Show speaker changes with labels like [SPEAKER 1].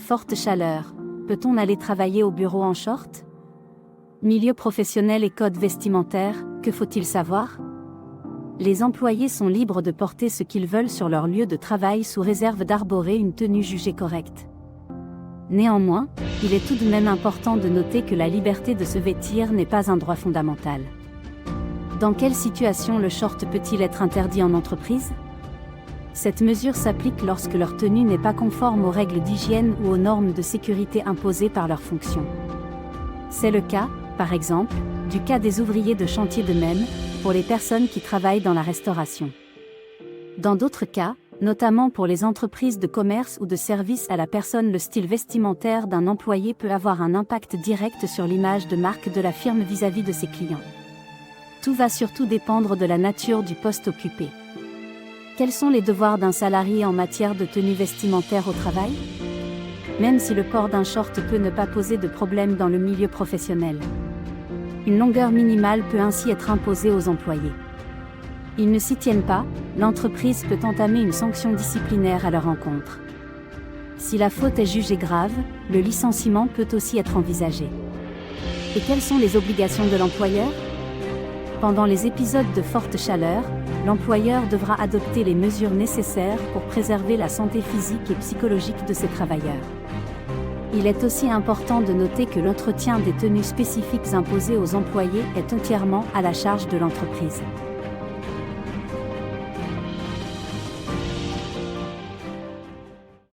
[SPEAKER 1] Forte chaleur. Peut-on aller travailler au bureau en short? Milieu professionnel et code vestimentaire, que faut-il savoir? Les employés sont libres de porter ce qu'ils veulent sur leur lieu de travail sous réserve d'arborer une tenue jugée correcte. Néanmoins, il est tout de même important de noter que la liberté de se vêtir n'est pas un droit fondamental. Dans quelle situation le short peut-il être interdit en entreprise? Cette mesure s'applique lorsque leur tenue n'est pas conforme aux règles d'hygiène ou aux normes de sécurité imposées par leur fonction. C'est le cas, par exemple, du cas des ouvriers de chantier de même, pour les personnes qui travaillent dans la restauration. Dans d'autres cas, notamment pour les entreprises de commerce ou de services à la personne, le style vestimentaire d'un employé peut avoir un impact direct sur l'image de marque de la firme vis-à-vis de ses clients. Tout va surtout dépendre de la nature du poste occupé. Quels sont les devoirs d'un salarié en matière de tenue vestimentaire au travail? Même si le port d'un short peut ne pas poser de problème dans le milieu professionnel. Une longueur minimale peut ainsi être imposée aux employés. Ils ne s'y tiennent pas, l'entreprise peut entamer une sanction disciplinaire à leur encontre. Si la faute est jugée grave, le licenciement peut aussi être envisagé. Et quelles sont les obligations de l'employeur? Pendant les épisodes de forte chaleur, l'employeur devra adopter les mesures nécessaires pour préserver la santé physique et psychologique de ses travailleurs. Il est aussi important de noter que l'entretien des tenues spécifiques imposées aux employés est entièrement à la charge de l'entreprise.